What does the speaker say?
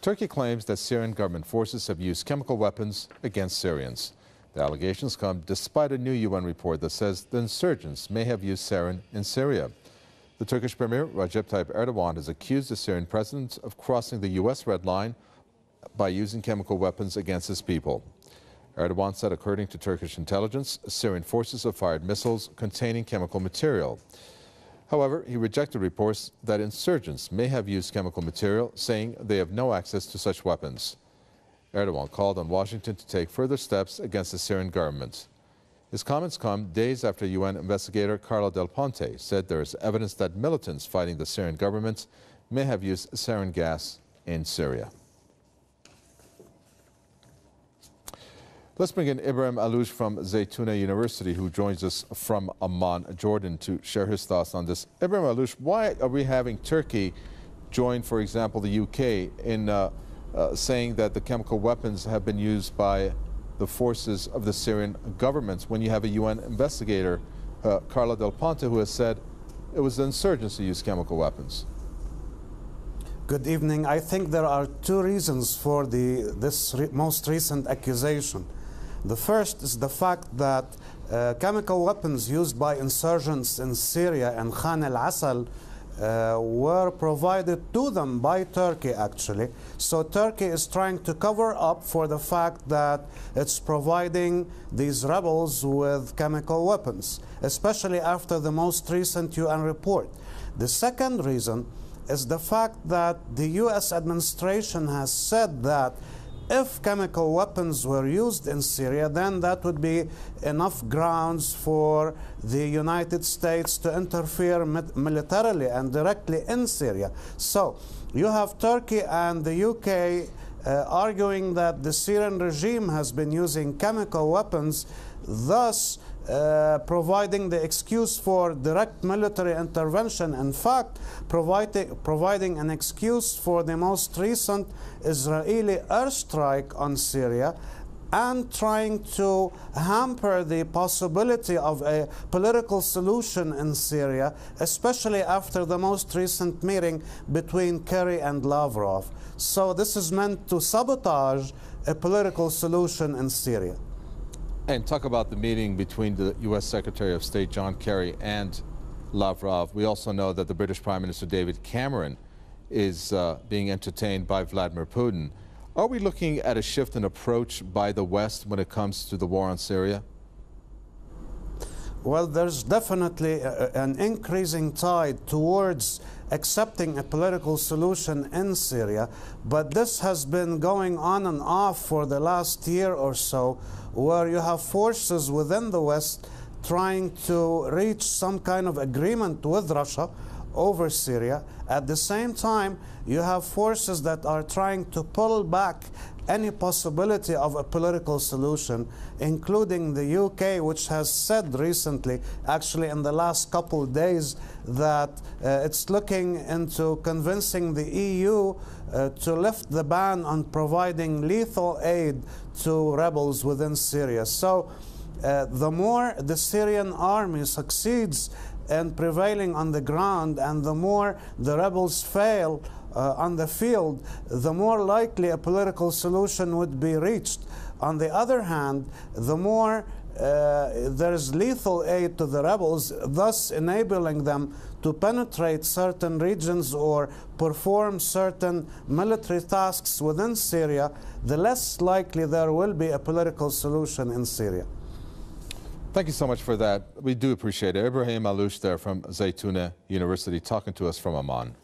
Turkey claims that Syrian government forces have used chemical weapons against Syrians. The allegations come despite a new UN report that says the insurgents may have used sarin in Syria. The Turkish Premier Recep Tayyip Erdogan has accused the Syrian president of crossing the U.S. red line by using chemical weapons against his people. Erdogan said, according to Turkish intelligence, Syrian forces have fired missiles containing chemical material. However, he rejected reports that insurgents may have used chemical material, saying they have no access to such weapons. Erdogan called on Washington to take further steps against the Syrian government. His comments come days after UN investigator Carla Del Ponte said there is evidence that militants fighting the Syrian government may have used sarin gas in Syria. Let's bring in Ibrahim Alouche from Zaytuna University, who joins us from Amman, Jordan, to share his thoughts on this. Ibrahim Alouche, why are we having Turkey join, for example, the UK in saying that the chemical weapons have been used by the forces of the Syrian government, when you have a UN investigator, Carla Del Ponte, who has said it was the insurgents who used chemical weapons? Good evening. I think there are two reasons for this most recent accusation. The first is the fact that chemical weapons used by insurgents in Syria and Khan al-Assal were provided to them by Turkey, actually. So Turkey is trying to cover up for the fact that it's providing these rebels with chemical weapons, especially after the most recent UN report. The second reason is the fact that the US administration has said that if chemical weapons were used in Syria, then that would be enough grounds for the United States to interfere militarily and directly in Syria. So you have Turkey and the UK arguing that the Syrian regime has been using chemical weapons, thus providing the excuse for direct military intervention. In fact, providing an excuse for the most recent Israeli airstrike on Syria, and trying to hamper the possibility of a political solution in Syria, especially after the most recent meeting between Kerry and Lavrov. So this is meant to sabotage a political solution in Syria. And talk about the meeting between the U.S. Secretary of State John Kerry and Lavrov. We also know that the British Prime Minister David Cameron is being entertained by Vladimir Putin. Are we looking at a shift in approach by the West when it comes to the war on Syria? Well, there's definitely an increasing tide towards accepting a political solution in Syria, but this has been going on and off for the last year or so, where you have forces within the West trying to reach some kind of agreement with Russia over Syria. At the same time, you have forces that are trying to pull back any possibility of a political solution, including the UK, which has said recently, actually in the last couple of days, that it's looking into convincing the EU to lift the ban on providing lethal aid to rebels within Syria. So the more the Syrian army succeeds in prevailing on the ground, and the more the rebels fail on the field, the more likely a political solution would be reached. On the other hand, the more there is lethal aid to the rebels, thus enabling them to penetrate certain regions or perform certain military tasks within Syria, the less likely there will be a political solution in Syria. Thank you so much for that. We do appreciate it. Ibrahim Alouche there from Zaytuna University talking to us from Amman.